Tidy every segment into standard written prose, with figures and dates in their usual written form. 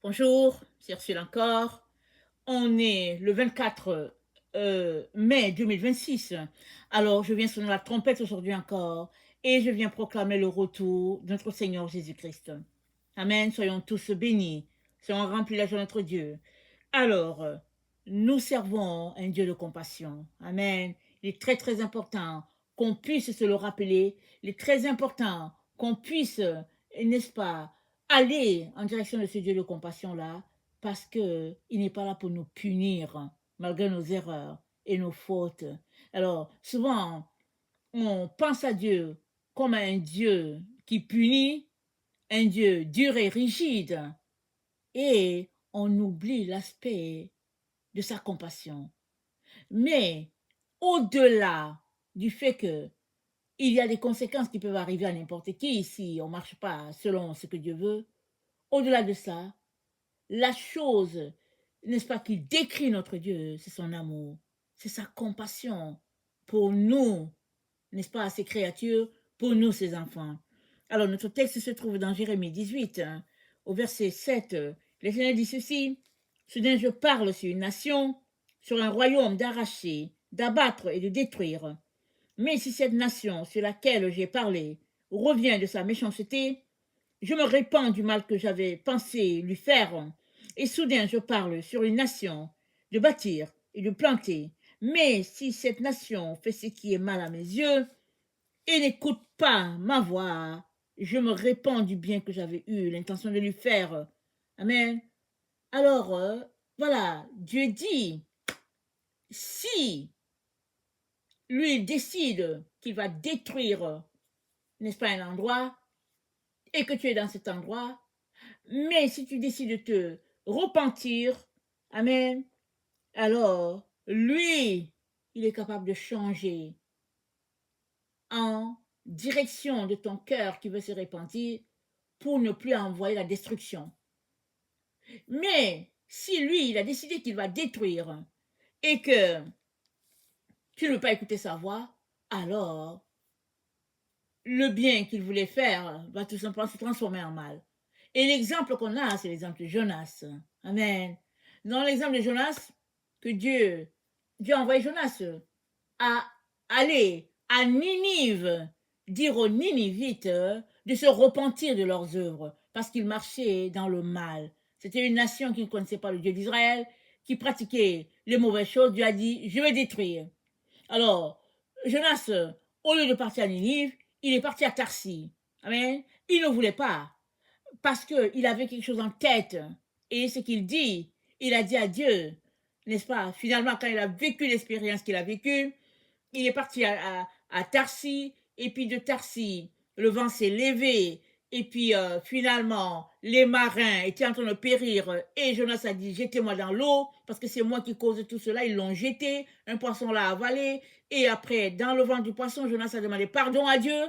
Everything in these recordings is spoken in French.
Bonjour, c'est Ursule encore. On est le 24 mai 2026. Alors, je viens sonner la trompette aujourd'hui encore et je viens proclamer le retour de notre Seigneur Jésus-Christ. Amen. Soyons tous bénis. Soyons remplis la joie de notre Dieu. Alors, nous servons un Dieu de compassion. Amen. Il est très, très important qu'on puisse se le rappeler. Il est très important qu'on puisse, n'est-ce pas, aller en direction de ce Dieu de compassion-là, parce qu'il n'est pas là pour nous punir, malgré nos erreurs et nos fautes. Alors, souvent, on pense à Dieu comme un Dieu qui punit, un Dieu dur et rigide, et on oublie l'aspect de sa compassion. Mais au-delà du fait que il y a des conséquences qui peuvent arriver à n'importe qui si on ne marche pas selon ce que Dieu veut, au-delà de ça, la chose, n'est-ce pas, qui décrit notre Dieu, c'est son amour, c'est sa compassion pour nous, n'est-ce pas, ses créatures, pour nous, ses enfants. Alors, notre texte se trouve dans Jérémie 18, hein, au verset 7. L'Éternel dit ceci: Soudain, je parle sur une nation, sur un royaume d'arracher, d'abattre et de détruire. Mais si cette nation sur laquelle j'ai parlé revient de sa méchanceté, je me répands du mal que j'avais pensé lui faire, et soudain je parle sur une nation de bâtir et de planter. Mais si cette nation fait ce qui est mal à mes yeux et n'écoute pas ma voix, je me répands du bien que j'avais eu l'intention de lui faire. Amen. Alors, voilà, Dieu dit, si lui décide qu'il va détruire, n'est-ce pas, un endroit, et que tu es dans cet endroit, mais si tu décides de te repentir, amen, alors lui, il est capable de changer en direction de ton cœur qui veut se repentir pour ne plus envoyer la destruction. Mais si lui, il a décidé qu'il va détruire et que tu ne veux pas écouter sa voix, alors le bien qu'il voulait faire va tout simplement se transformer en mal. Et l'exemple qu'on a, c'est l'exemple de Jonas. Amen. Dans l'exemple de Jonas, que Dieu a envoyé Jonas à aller à Ninive, dire aux Ninivites de se repentir de leurs œuvres, parce qu'ils marchaient dans le mal. C'était une nation qui ne connaissait pas le Dieu d'Israël, qui pratiquait les mauvaises choses. Dieu a dit, je vais détruire. Alors, Jonas, au lieu de partir à Ninive, il est parti à Tarsis. Amen. Il ne voulait pas, parce qu'il avait quelque chose en tête. Et ce qu'il dit, il a dit à Dieu, n'est-ce pas? Finalement, quand il a vécu l'expérience qu'il a vécue, il est parti à Tarsis, et puis de Tarsis, le vent s'est levé, et puis finalement, les marins étaient en train de périr, et Jonas a dit, jetez-moi dans l'eau, parce que c'est moi qui cause tout cela. Ils l'ont jeté, un poisson l'a avalé, et après, dans le ventre du poisson, Jonas a demandé pardon à Dieu.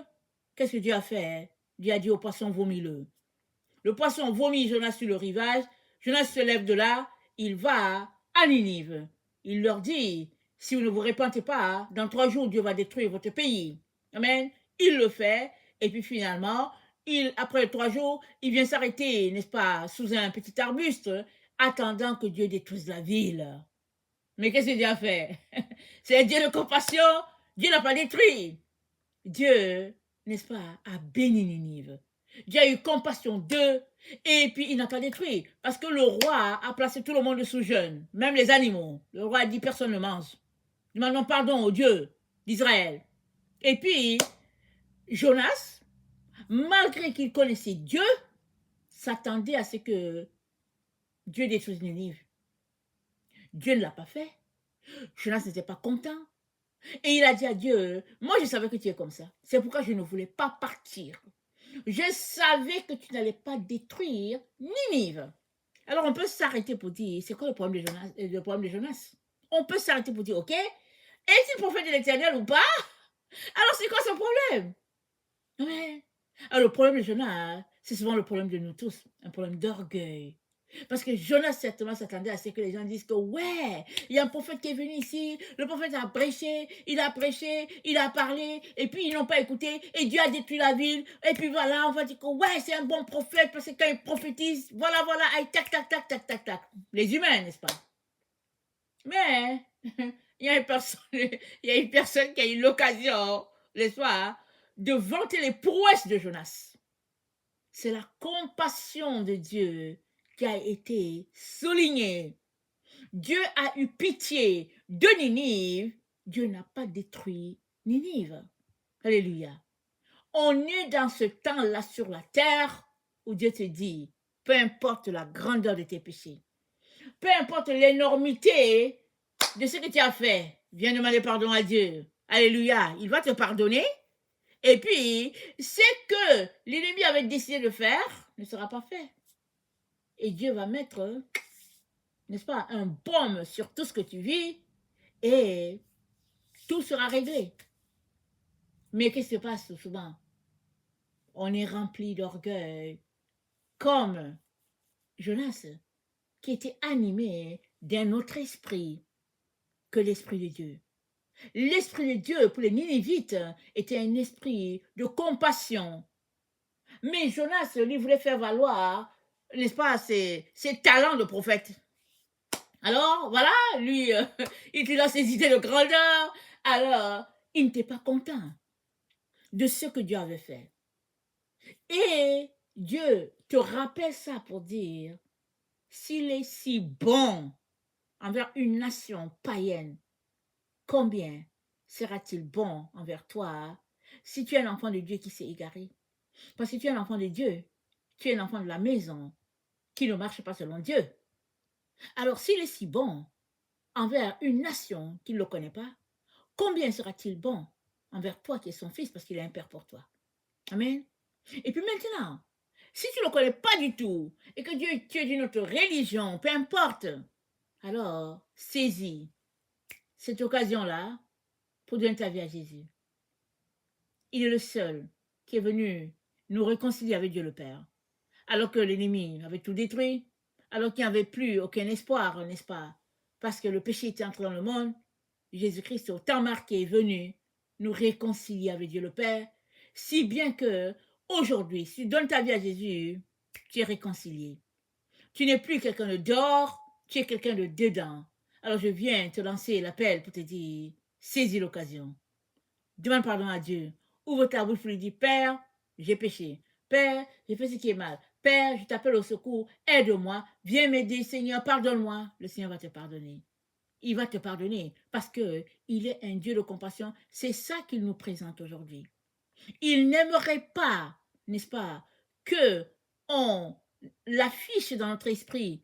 Qu'est-ce que Dieu a fait? Dieu a dit au poisson, vomis-le. Le poisson vomit Jonas sur le rivage. Jonas se lève de là, il va à Ninive. Il leur dit, si vous ne vous répentez pas, dans 3 jours, Dieu va détruire votre pays. Amen. Il le fait. Et puis finalement, après 3 jours, il vient s'arrêter, n'est-ce pas, sous un petit arbuste, attendant que Dieu détruise la ville. Mais qu'est-ce que Dieu a fait? C'est un Dieu de compassion. Dieu n'a pas détruit. Dieu, n'est-ce pas, a béni Ninive. Dieu a eu compassion d'eux et puis il n'a pas détruit. Parce que le roi a placé tout le monde sous jeûne, même les animaux. Le roi a dit personne ne mange. Demandons pardon au Dieu d'Israël. Et puis, Jonas, malgré qu'il connaissait Dieu, s'attendait à ce que Dieu détruise Ninive. Dieu ne l'a pas fait. Jonas n'était pas content. Et il a dit à Dieu, moi je savais que tu es comme ça. C'est pourquoi je ne voulais pas partir. Je savais que tu n'allais pas détruire Ninive. Alors on peut s'arrêter pour dire, c'est quoi le problème de Jonas, On peut s'arrêter pour dire, ok, est-il prophète de l'Éternel ou pas? Alors c'est quoi son problème? Ouais. Alors le problème de Jonas, c'est souvent le problème de nous tous, un problème d'orgueil. Parce que Jonas certainement s'attendait à ce que les gens disent que ouais, il y a un prophète qui est venu ici, le prophète a prêché, il a parlé, et puis ils n'ont pas écouté, et Dieu a détruit la ville, et puis voilà, on va dire que ouais, c'est un bon prophète, parce que quand il prophétise, voilà, voilà, aïe, tac, tac, tac, tac, tac, tac. Les humains, n'est-ce pas? Mais il y a une personne, il y a une personne qui a eu l'occasion, n'est-ce pas, de vanter les prouesses de Jonas. C'est la compassion de Dieu qui a été soulignée. Dieu a eu pitié de Ninive. Dieu n'a pas détruit Ninive. Alléluia. On est dans ce temps-là sur la terre où Dieu te dit, peu importe la grandeur de tes péchés, peu importe l'énormité de ce que tu as fait, viens demander pardon à Dieu. Alléluia. Il va te pardonner. Et puis, ce que l'ennemi avait décidé de faire ne sera pas fait. Et Dieu va mettre, n'est-ce pas, un baume sur tout ce que tu vis et tout sera réglé. Mais qu'est-ce qui se passe souvent? On est rempli d'orgueil, comme Jonas, qui était animé d'un autre esprit que l'esprit de Dieu. L'esprit de Dieu pour les Ninivites était un esprit de compassion. Mais Jonas, lui, voulait faire valoir, n'est-ce pas, ses talents de prophète. Alors, voilà, lui, il a ses idées de grandeur. Alors, il n'était pas content de ce que Dieu avait fait. Et Dieu te rappelle ça pour dire, s'il est si bon envers une nation païenne, combien sera-t-il bon envers toi si tu es un enfant de Dieu qui s'est égaré? Parce que tu es un enfant de Dieu, tu es un enfant de la maison qui ne marche pas selon Dieu. Alors, s'il est si bon envers une nation qui ne le connaît pas, combien sera-t-il bon envers toi qui es son fils parce qu'il est un père pour toi? Amen. Et puis maintenant, si tu ne le connais pas du tout et que tu es d'une autre religion, peu importe, alors saisis cette occasion-là pour donner ta vie à Jésus. Il est le seul qui est venu nous réconcilier avec Dieu le Père. Alors que l'ennemi avait tout détruit, alors qu'il n'y avait plus aucun espoir, n'est-ce pas? Parce que le péché était entré dans le monde, Jésus-Christ, au temps marqué, est venu nous réconcilier avec Dieu le Père, si bien que aujourd'hui, si tu donnes ta vie à Jésus, tu es réconcilié. Tu n'es plus quelqu'un de dehors, tu es quelqu'un de dedans. Alors je viens te lancer l'appel pour te dire, saisis l'occasion. Demande pardon à Dieu. Ouvre ta bouche pour lui dire, Père, j'ai péché. Père, j'ai fait ce qui est mal. Père, je t'appelle au secours. Aide-moi. Viens m'aider, Seigneur. Pardonne-moi. Le Seigneur va te pardonner. Il va te pardonner parce que il est un Dieu de compassion. C'est ça qu'il nous présente aujourd'hui. Il n'aimerait pas, n'est-ce pas, que on l'affiche dans notre esprit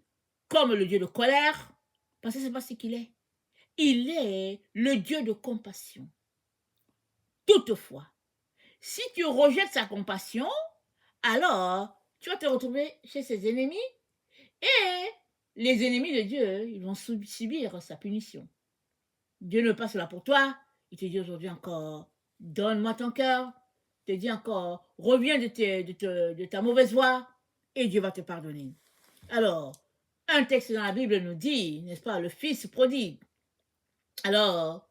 comme le Dieu de colère, parce que c'est pas ce qu'il est. Il est le Dieu de compassion. Toutefois, si tu rejettes sa compassion, alors tu vas te retrouver chez ses ennemis et les ennemis de Dieu, ils vont subir sa punition. Dieu ne passe là pour toi. Il te dit aujourd'hui encore, donne-moi ton cœur. Il te dit encore, reviens de ta mauvaise voie et Dieu va te pardonner. Alors, un texte dans la Bible nous dit, n'est-ce pas, le fils prodigue. Alors,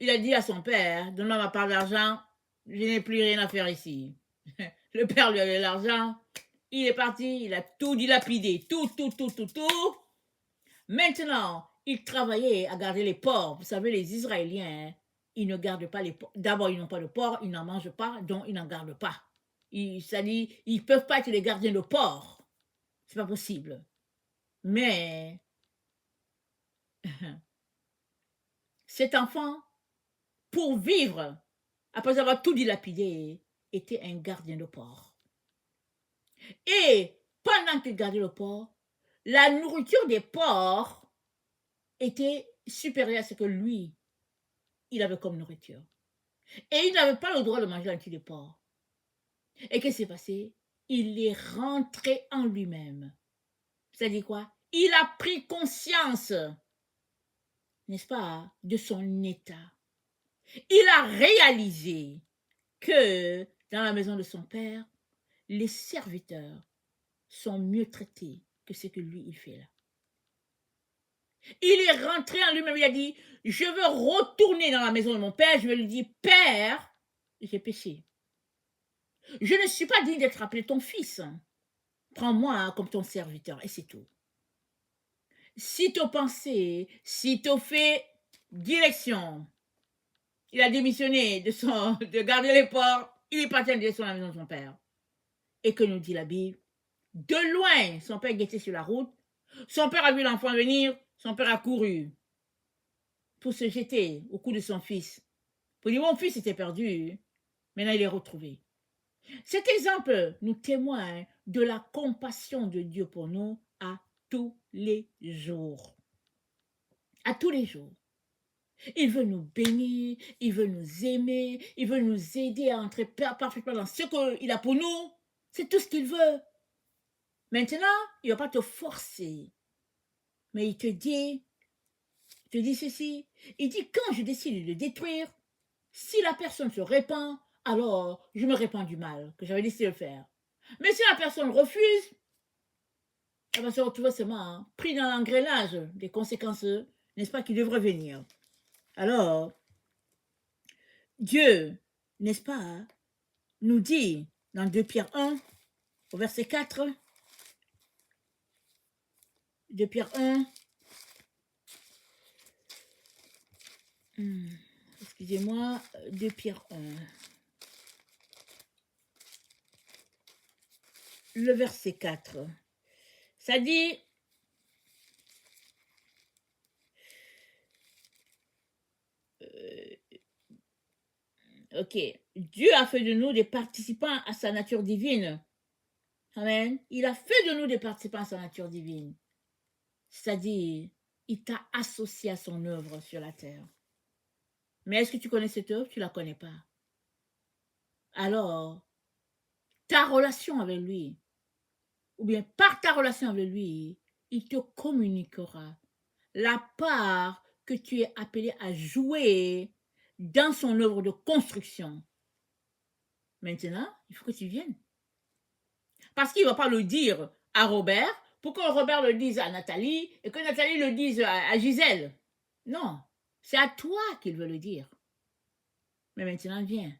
il a dit à son père, donne-moi ma part d'argent, je n'ai plus rien à faire ici. Le père lui avait l'argent, il est parti, il a tout dilapidé, tout. Maintenant, il travaillait à garder les porcs. Vous savez, les Israéliens, ils ne gardent pas les porcs. D'abord, ils n'ont pas de porc, ils n'en mangent pas, donc ils n'en gardent pas. Ça dit, ils ne peuvent pas être les gardiens de porcs. C'est pas possible. Mais cet enfant, pour vivre, après avoir tout dilapidé, était un gardien de porc. Et pendant qu'il gardait le porc, la nourriture des porcs était supérieure à ce que lui, il avait comme nourriture. Et il n'avait pas le droit de manger un petit des porcs. Et qu'est-ce qui s'est passé? Il est rentré en lui-même. C'est-à-dire quoi? Il a pris conscience, n'est-ce pas, de son état. Il a réalisé que dans la maison de son père, les serviteurs sont mieux traités que ce que lui, il fait là. Il est rentré en lui-même, il a dit, je veux retourner dans la maison de mon père, je vais lui dire, Père, j'ai péché. Je ne suis pas digne d'être appelé ton fils. Prends-moi comme ton serviteur, et c'est tout. Sitôt pensé, sitôt fait, direction. Il a démissionné de garder les ports, il est parti en direction de la maison de son père. Et que nous dit la Bible? De loin, son père guettait sur la route. Son père a vu l'enfant venir, son père a couru pour se jeter au cou de son fils. Pour dire, mon fils était perdu, maintenant il est retrouvé. Cet exemple nous témoigne de la compassion de Dieu pour nous à tous les jours. À tous les jours. Il veut nous bénir, il veut nous aimer, il veut nous aider à entrer parfaitement dans ce qu'il a pour nous. C'est tout ce qu'il veut. Maintenant, il ne va pas te forcer. Mais il te dit ceci. Il dit, quand je décide de le détruire, si la personne se répand, alors je me répands du mal que j'avais décidé de faire. Mais si la personne refuse, elle va se retrouver seulement pris dans l'engrenage des conséquences, n'est-ce pas, qui devraient venir. Alors, Dieu, n'est-ce pas, nous dit dans 2 Pierre 1, au verset 4, 2 Pierre 1, excusez-moi, 2 Pierre 1, le verset 4, ça dit, ok, Dieu a fait de nous des participants à sa nature divine. Amen. Il a fait de nous des participants à sa nature divine. C'est-à-dire, il t'a associé à son œuvre sur la terre. Mais est-ce que tu connais cette œuvre? Tu ne la connais pas. Alors, ta relation avec lui, ou bien par ta relation avec lui, il te communiquera la part que tu es appelé à jouer dans son œuvre de construction. Maintenant, il faut que tu viennes. Parce qu'il ne va pas le dire à Robert, pour que Robert le dise à Nathalie, et que Nathalie le dise à Gisèle. Non, c'est à toi qu'il veut le dire. Mais maintenant, viens.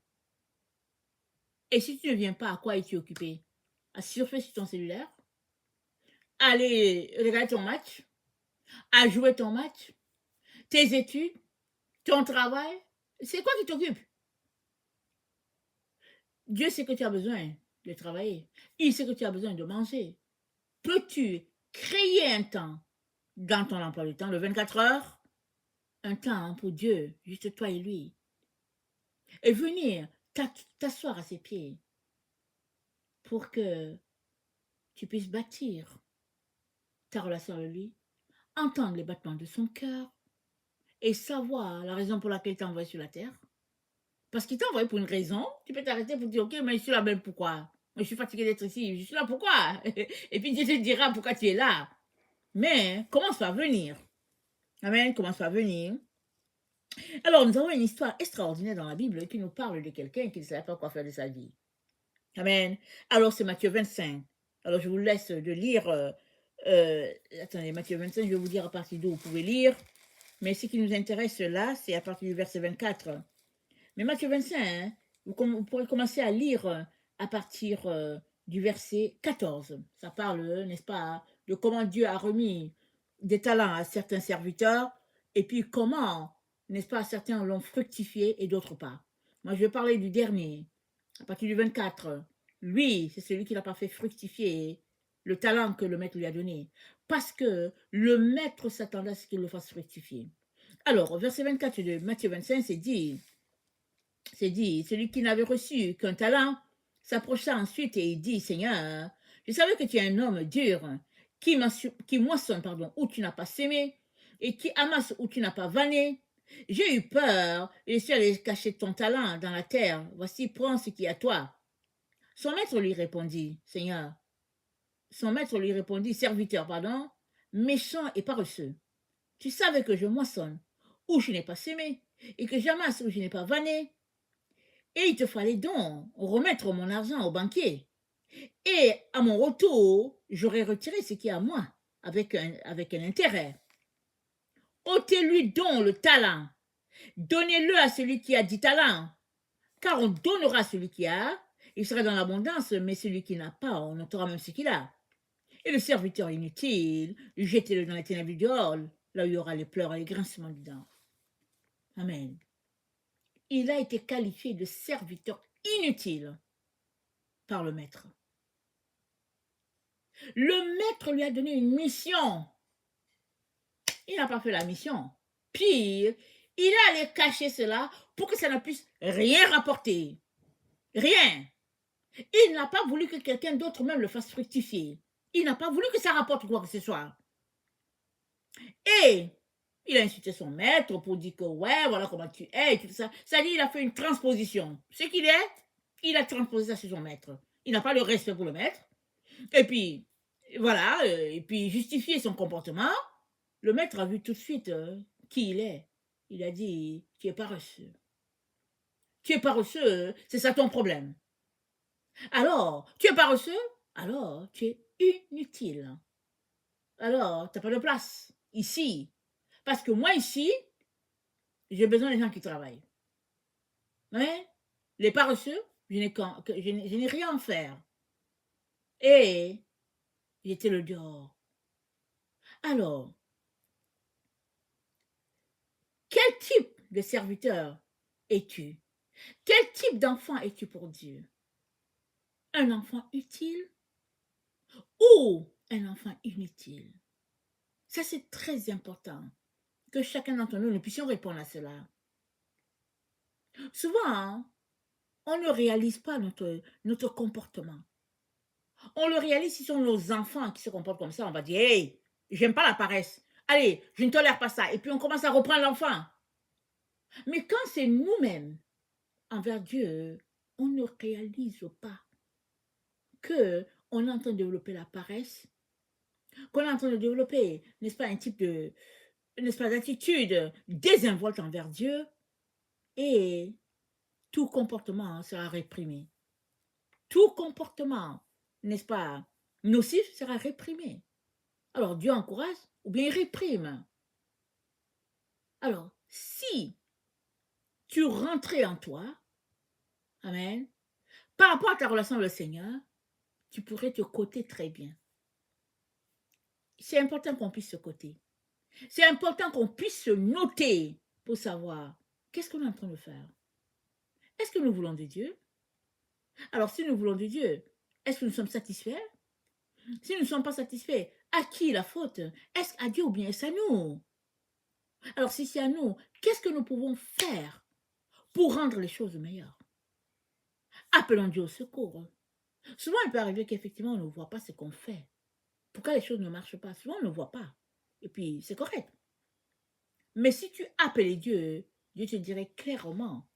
Et si tu ne viens pas, à quoi es-tu occupé? À surfer sur ton cellulaire? Aller regarder ton match? À jouer ton match? Tes études? Ton travail? C'est quoi qui t'occupe? Dieu sait que tu as besoin de travailler. Il sait que tu as besoin de manger. Peux-tu créer un temps dans ton emploi du temps, de 24 heures, un temps pour Dieu, juste toi et lui, et venir t'asseoir à ses pieds pour que tu puisses bâtir ta relation avec lui, entendre les battements de son cœur et savoir la raison pour laquelle il t'a envoyé sur la terre. Parce qu'il t'a envoyé pour une raison, tu peux t'arrêter pour dire, ok, mais je suis là même pourquoi? Moi, je suis fatiguée d'être ici, je suis là pourquoi? Et puis Dieu te dira pourquoi tu es là. Mais commence par venir. Amen, commence par venir. Alors, nous avons une histoire extraordinaire dans la Bible qui nous parle de quelqu'un qui ne savait pas quoi faire de sa vie. Amen. Alors, c'est Matthieu 25. Alors, je vous laisse de lire. Attendez, Matthieu 25, je vais vous dire à partir d'où vous pouvez lire. Mais ce qui nous intéresse là, c'est à partir du verset 24. Mais Matthieu 25, hein, vous pourrez commencer à lire à partir du verset 14. Ça parle, n'est-ce pas, de comment Dieu a remis des talents à certains serviteurs et puis comment, n'est-ce pas, certains l'ont fructifié et d'autres pas. Moi, je vais parler du dernier, à partir du 24. Lui, c'est celui qui n'a pas fait fructifier le talent que le maître lui a donné. Parce que le maître s'attendait à ce qu'il le fasse fructifier. Alors, au verset 24 de Matthieu 25, c'est dit, celui qui n'avait reçu qu'un talent s'approcha ensuite et il dit, Seigneur, je savais que tu es un homme dur, qui moissonne où tu n'as pas sémé et qui amasse où tu n'as pas vanné. J'ai eu peur et je suis allé cacher ton talent dans la terre. Voici, prends ce qui est à toi. Son maître lui répondit, serviteur, méchant et paresseux. Tu savais que je moissonne où je n'ai pas sémé et que j'amasse où je n'ai pas vanné. Et il te fallait donc remettre mon argent au banquier. Et à mon retour, j'aurai retiré ce qui est à moi avec un intérêt. Ôtez-lui donc le talent. Donnez-le à celui qui a 10 talents. Car on donnera à celui qui a, il sera dans l'abondance, mais celui qui n'a pas, on notera même ce qu'il a. Et le serviteur inutile, jetez-le dans les ténèbres du dehors, là où il y aura les pleurs et les grincements de dents. Amen. Il a été qualifié de serviteur inutile par le maître. Le maître lui a donné une mission. Il n'a pas fait la mission. Pire, il est allé cacher cela pour que ça ne puisse rien rapporter. Rien. Il n'a pas voulu que quelqu'un d'autre même le fasse fructifier. Il n'a pas voulu que ça rapporte quoi que ce soit. Et il a insulté son maître pour dire que ouais, voilà comment tu es et tout ça. C'est-à-dire qu'il a fait une transposition. Ce qu'il est, il a transposé ça sur son maître. Il n'a pas le respect pour le maître. Et puis, voilà, et puis justifier son comportement. Le maître a vu tout de suite qui il est. Il a dit, tu es paresseux. Tu es paresseux, c'est ça ton problème. Alors, tu es paresseux, alors tu es inutile. Alors, tu n'as pas de place ici. Parce que moi, ici, j'ai besoin des gens qui travaillent. Ouais? Les paresseux, je n'ai rien à faire. Et j'étais le dehors. Alors, quel type de serviteur es-tu? Quel type d'enfant es-tu pour Dieu? Un enfant utile ou un enfant inutile? Ça, c'est très important que chacun d'entre nous puissions répondre à cela. Souvent, hein, on ne réalise pas notre comportement. On le réalise si ce sont nos enfants qui se comportent comme ça. On va dire, hey, j'aime pas la paresse. Allez, je ne tolère pas ça. Et puis on commence à reprendre l'enfant. Mais quand c'est nous-mêmes, envers Dieu, on ne réalise pas que on est en train de développer la paresse, qu'on est en train de développer, n'est-ce pas, un type de, n'est-ce pas, d'attitude désinvolte envers Dieu, et tout comportement sera réprimé. Tout comportement, n'est-ce pas, nocif sera réprimé. Alors Dieu encourage ou bien il réprime. Alors, si tu rentrais en toi, amen, par rapport à ta relation avec le Seigneur, tu pourrais te coter très bien. C'est important qu'on puisse se coter. C'est important qu'on puisse se noter pour savoir qu'est-ce qu'on est en train de faire. Est-ce que nous voulons de Dieu? Alors, si nous voulons de Dieu, est-ce que nous sommes satisfaits? Si nous ne sommes pas satisfaits, à qui la faute? Est-ce à Dieu ou bien est-ce à nous? Alors, si c'est à nous, qu'est-ce que nous pouvons faire pour rendre les choses meilleures? Appelons Dieu au secours. Souvent, il peut arriver qu'effectivement, on ne voit pas ce qu'on fait. Pourquoi les choses ne marchent pas? Souvent, on ne voit pas. Et puis, c'est correct. Mais si tu appelles Dieu, Dieu te dirait clairement,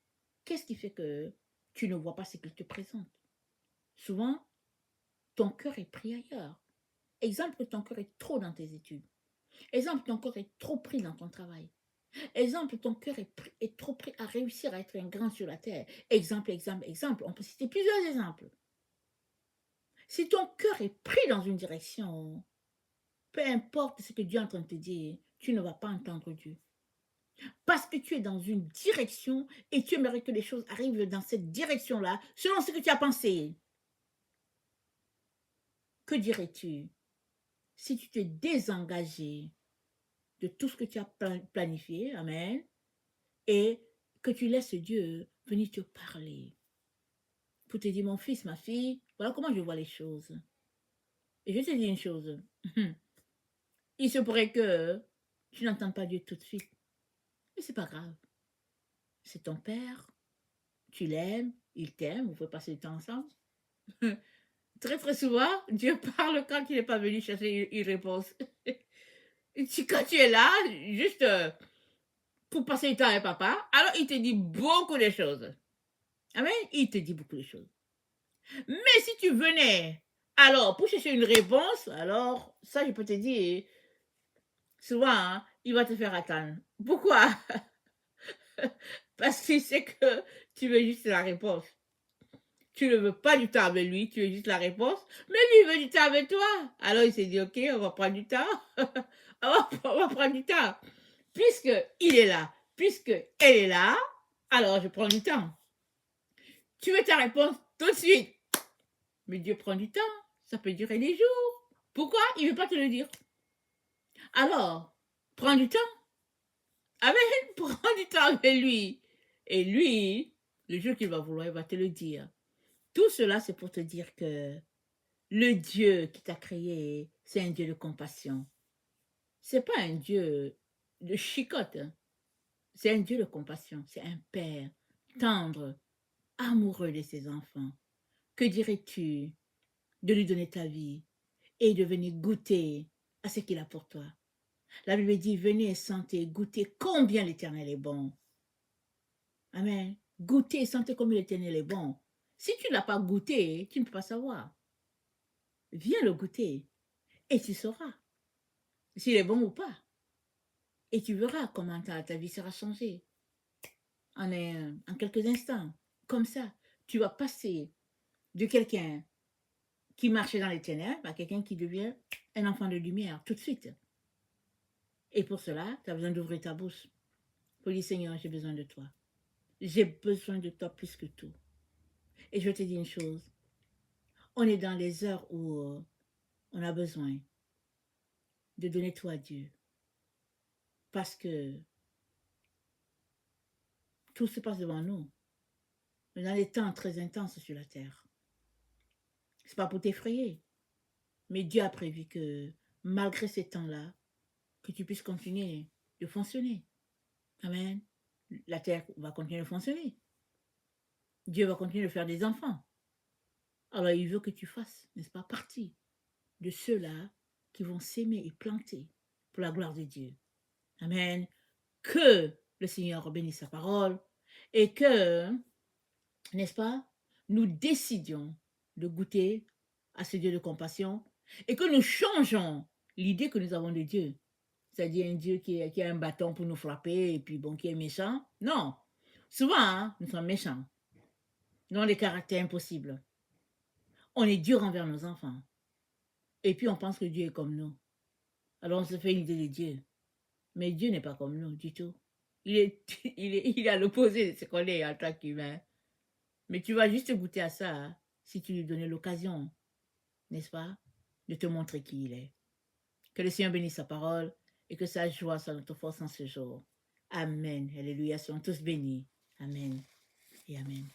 qu'est-ce qui fait que tu ne vois pas ce qu'il te présente? Souvent, ton cœur est pris ailleurs. Exemple, ton cœur est trop dans tes études. Exemple, ton cœur est trop pris dans ton travail. Exemple, ton cœur est trop pris à réussir à être un grand sur la terre. Exemple. On peut citer plusieurs exemples. Si ton cœur est pris dans une direction, peu importe ce que Dieu est en train de te dire, tu ne vas pas entendre Dieu. Parce que tu es dans une direction et tu aimerais que les choses arrivent dans cette direction-là, selon ce que tu as pensé. Que dirais-tu si tu t'es désengagé de tout ce que tu as planifié, amen, et que tu laisses Dieu venir te parler pour te dire, mon fils, ma fille, voilà comment je vois les choses. Et je te dis une chose, il se pourrait que tu n'entendes pas Dieu tout de suite, mais c'est pas grave. C'est ton père, tu l'aimes, il t'aime, vous pouvez passer du temps ensemble. Très très souvent, Dieu parle quand il n'est pas venu chercher une réponse. Quand tu es là, juste pour passer du temps avec papa, alors il te dit beaucoup de choses. Amen. Il te dit beaucoup de choses. Mais si tu venais, alors, pour chercher une réponse, alors, ça, je peux te dire, souvent, hein, il va te faire attendre. Pourquoi? Parce qu'il sait que tu veux juste la réponse. Tu ne veux pas du temps avec lui, tu veux juste la réponse, mais lui, il veut du temps avec toi. Alors, il s'est dit, OK, on va prendre du temps. On va prendre du temps. Puisque il est là, puisque elle est là, alors je prends du temps. Tu veux ta réponse tout de suite. Mais Dieu prend du temps. Ça peut durer des jours. Pourquoi? Il ne veut pas te le dire. Alors, prends du temps. Amen. Prends du temps avec lui. Et lui, le jour qu'il va vouloir, il va te le dire. Tout cela, c'est pour te dire que le Dieu qui t'a créé, c'est un Dieu de compassion. C'est pas un Dieu de chicotte. Hein. C'est un Dieu de compassion. C'est un Père tendre, amoureux de ses enfants. Que dirais-tu de lui donner ta vie et de venir goûter à ce qu'il a pour toi? La Bible dit, venez et sentez, goûtez combien l'Éternel est bon. Amen. Goûtez et sentez combien l'Éternel est bon. Si tu ne l'as pas goûté, tu ne peux pas savoir. Viens le goûter et tu sauras s'il est bon ou pas. Et tu verras comment ta vie sera changée en quelques instants. Comme ça, tu vas passer de quelqu'un qui marchait dans les ténèbres à quelqu'un qui devient un enfant de lumière tout de suite. Et pour cela, tu as besoin d'ouvrir ta bouche pour dire, Seigneur, j'ai besoin de toi. J'ai besoin de toi plus que tout. Et je te dis une chose, on est dans les heures où on a besoin de donner tout à Dieu. Parce que tout se passe devant nous. On est dans des temps très intenses sur la terre. Ce n'est pas pour t'effrayer. Mais Dieu a prévu que malgré ces temps-là, que tu puisses continuer de fonctionner. Amen. La terre va continuer de fonctionner. Dieu va continuer de faire des enfants. Alors il veut que tu fasses, n'est-ce pas, partie de ceux-là qui vont s'aimer et planter pour la gloire de Dieu. Amen. Que le Seigneur bénisse sa parole et que, n'est-ce pas, nous décidions de goûter à ce Dieu de compassion et que nous changeons l'idée que nous avons de Dieu. C'est-à-dire un Dieu qui a un bâton pour nous frapper et puis bon, qui est méchant. Non. Souvent, hein, nous sommes méchants. Nous avons des caractères impossibles. On est dur envers nos enfants. Et puis on pense que Dieu est comme nous. Alors on se fait une idée de Dieu. Mais Dieu n'est pas comme nous du tout. Il est à l'opposé de ce qu'on est en tant qu'humain. Mais tu vas juste goûter à ça hein, si tu lui donnais l'occasion, n'est-ce pas, de te montrer qui il est. Que le Seigneur bénisse sa parole et que sa joie soit notre force en ce jour. Amen. Alléluia. Soyons tous bénis. Amen et amen.